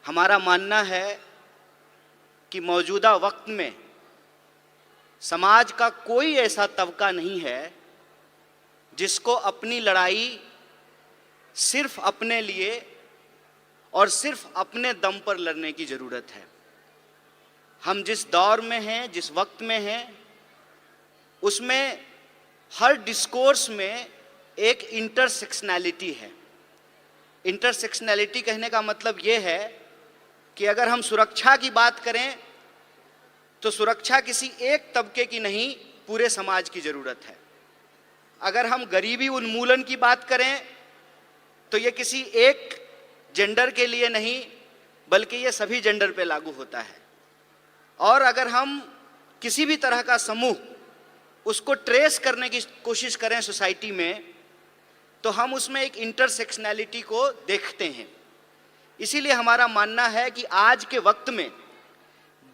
हमारा मानना है कि मौजूदा वक्त में समाज का कोई ऐसा तबका नहीं है जिसको अपनी लड़ाई सिर्फ अपने लिए और सिर्फ अपने दम पर लड़ने की ज़रूरत है। हम जिस दौर में हैं, जिस वक्त में हैं, उसमें हर डिस्कोर्स में एक इंटरसेक्शनैलिटी है। इंटरसेक्शनैलिटी कहने का मतलब ये है कि अगर हम सुरक्षा की बात करें तो सुरक्षा किसी एक तबके की नहीं, पूरे समाज की ज़रूरत है। अगर हम गरीबी उन्मूलन की बात करें तो ये किसी एक जेंडर के लिए नहीं, बल्कि ये सभी जेंडर पे लागू होता है। और अगर हम किसी भी तरह का समूह उसको ट्रेस करने की कोशिश करें सोसाइटी में, तो हम उसमें एक इंटरसेक्शनैलिटी को देखते हैं। इसीलिए हमारा मानना है कि आज के वक्त में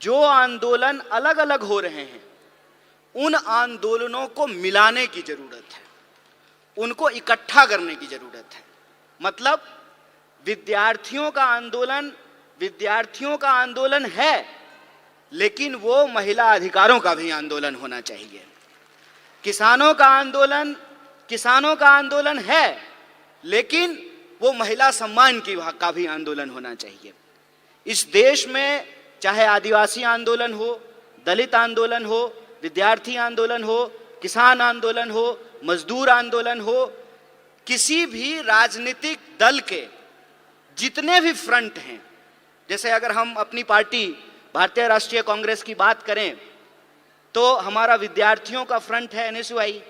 जो आंदोलन अलग अलग हो रहे हैं, उन आंदोलनों को मिलाने की ज़रूरत है, उनको इकट्ठा करने की ज़रूरत है। मतलब विद्यार्थियों का आंदोलन है, लेकिन वो महिला अधिकारों का भी आंदोलन होना चाहिए। किसानों का आंदोलन है, लेकिन वो महिला सम्मान का भी आंदोलन होना चाहिए। इस देश में चाहे आदिवासी आंदोलन हो, दलित आंदोलन हो, विद्यार्थी आंदोलन हो, किसान आंदोलन हो, मजदूर आंदोलन हो, किसी भी राजनीतिक दल के जितने भी फ्रंट हैं, जैसे अगर हम अपनी पार्टी भारतीय राष्ट्रीय कांग्रेस की बात करें तो हमारा विद्यार्थियों का फ्रंट है एनएसयूआई,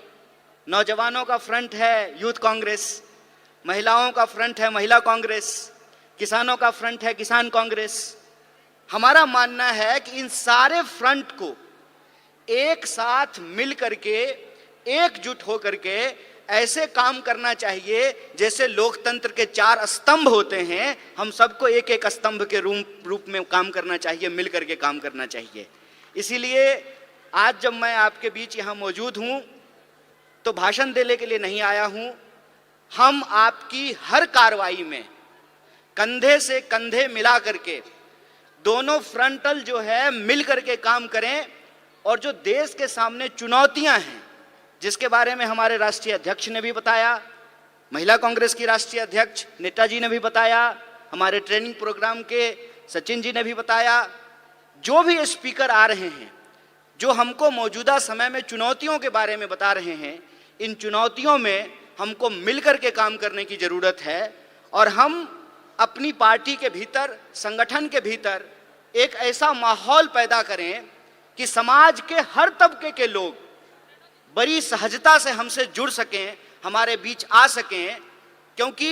नौजवानों का फ्रंट है यूथ कांग्रेस, महिलाओं का फ्रंट है महिला कांग्रेस, किसानों का फ्रंट है किसान कांग्रेस। हमारा मानना है कि इन सारे फ्रंट को एक साथ मिल करके, एकजुट हो करके ऐसे काम करना चाहिए जैसे लोकतंत्र के 4 स्तंभ होते हैं। हम सबको एक एक स्तंभ के रूप में काम करना चाहिए, मिल करके काम करना चाहिए। इसीलिए आज जब मैं आपके बीच यहाँ मौजूद हूँ तो भाषण देने के लिए नहीं आया हूँ। हम आपकी हर कार्रवाई में कंधे से कंधे मिला करके दोनों फ्रंटल जो है मिल करके काम करें, और जो देश के सामने चुनौतियां हैं, जिसके बारे में हमारे राष्ट्रीय अध्यक्ष ने भी बताया, महिला कांग्रेस की राष्ट्रीय अध्यक्ष नेताजी ने भी बताया, हमारे ट्रेनिंग प्रोग्राम के सचिन जी ने भी बताया, जो भी स्पीकर आ रहे हैं जो हमको मौजूदा समय में चुनौतियों के बारे में बता रहे हैं, इन चुनौतियों में हमको मिलकर के काम करने की ज़रूरत है। और हम अपनी पार्टी के भीतर, संगठन के भीतर एक ऐसा माहौल पैदा करें कि समाज के हर तबके के लोग बड़ी सहजता से हमसे जुड़ सकें, हमारे बीच आ सकें। क्योंकि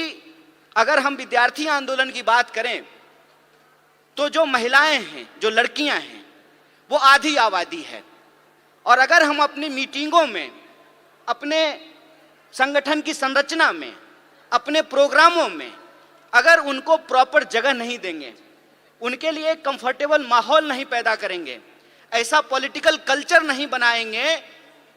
अगर हम विद्यार्थी आंदोलन की बात करें तो जो महिलाएं हैं, जो लड़कियां हैं, वो आधी आबादी है। और अगर हम अपनी मीटिंगों में, अपने संगठन की संरचना में, अपने प्रोग्रामों में अगर उनको प्रॉपर जगह नहीं देंगे, उनके लिए एक कंफर्टेबल माहौल नहीं पैदा करेंगे, ऐसा पॉलिटिकल कल्चर नहीं बनाएंगे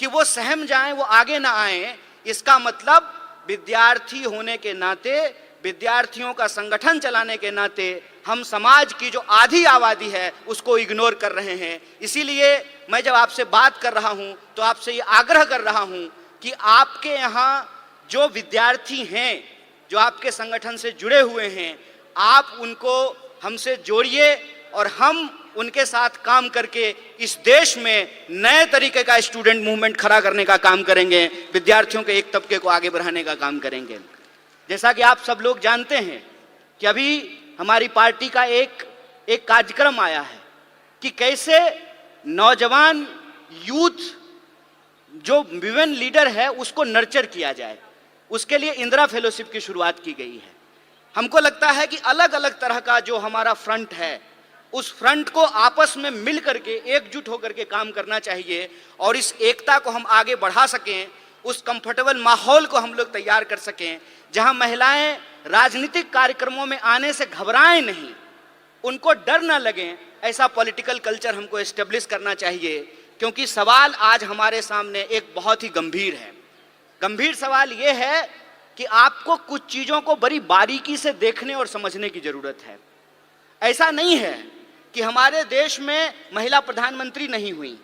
कि वो सहम जाएं, वो आगे ना आएं, इसका मतलब विद्यार्थी होने के नाते, विद्यार्थियों का संगठन चलाने के नाते हम समाज की जो आधी आबादी है उसको इग्नोर कर रहे हैं। इसीलिए मैं जब आपसे बात कर रहा हूं तो आपसे ये आग्रह कर रहा हूं कि आपके यहाँ जो विद्यार्थी हैं, जो आपके संगठन से जुड़े हुए हैं, आप उनको हमसे जोड़िए और हम उनके साथ काम करके इस देश में नए तरीके का स्टूडेंट मूवमेंट खड़ा करने का काम करेंगे, विद्यार्थियों के एक तबके को आगे बढ़ाने का काम करेंगे। जैसा कि आप सब लोग जानते हैं कि अभी हमारी पार्टी का एक कार्यक्रम आया है कि कैसे नौजवान यूथ जो विमेन लीडर है उसको नर्चर किया जाए। उसके लिए इंदिरा फेलोशिप की शुरुआत की गई है। हमको लगता है कि अलग अलग तरह का जो हमारा फ्रंट है, उस फ्रंट को आपस में मिल करके, एकजुट होकर के काम करना चाहिए और इस एकता को हम आगे बढ़ा सकें, उस कंफर्टेबल माहौल को हम लोग तैयार कर सकें जहां महिलाएं राजनीतिक कार्यक्रमों में आने से घबराएं नहीं, उनको डर ना लगे। ऐसा पॉलिटिकल कल्चर हमको एस्टेब्लिश करना चाहिए। क्योंकि सवाल आज हमारे सामने एक बहुत ही गंभीर है। गंभीर सवाल ये है कि आपको कुछ चीज़ों को बड़ी बारीकी से देखने और समझने की ज़रूरत है। ऐसा नहीं है कि हमारे देश में महिला प्रधानमंत्री नहीं हुई,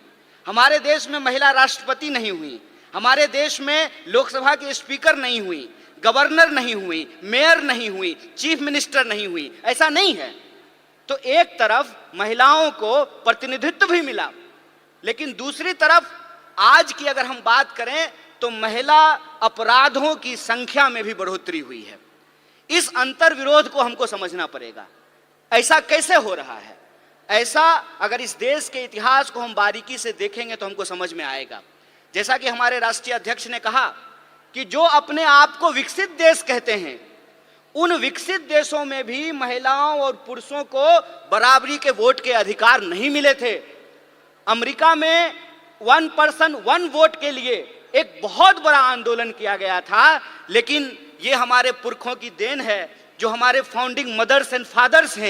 हमारे देश में महिला राष्ट्रपति नहीं हुई, हमारे देश में लोकसभा की स्पीकर नहीं हुई, गवर्नर नहीं हुई, मेयर नहीं हुई, चीफ मिनिस्टर नहीं हुई, ऐसा नहीं है। तो एक तरफ महिलाओं को प्रतिनिधित्व भी मिला, लेकिन दूसरी तरफ आज की अगर हम बात करें तो महिला अपराधों की संख्या में भी बढ़ोतरी हुई है। इस अंतर विरोध को हमको समझना पड़ेगा, ऐसा कैसे हो रहा है। ऐसा अगर इस देश के इतिहास को हम बारीकी से देखेंगे तो हमको समझ में आएगा। जैसा कि हमारे राष्ट्रीय अध्यक्ष ने कहा कि जो अपने आप को विकसित देश कहते हैं, उन विकसित देशों में भी महिलाओं और पुरुषों को बराबरी के वोट के अधिकार नहीं मिले थे। अमेरिका में 1 पर्सन 1 वोट के लिए एक बहुत बड़ा आंदोलन किया गया था, लेकिन ये हमारे पुरखों की देन है, जो हमारे फाउंडिंग मदर्स एंड फादर्स हैं।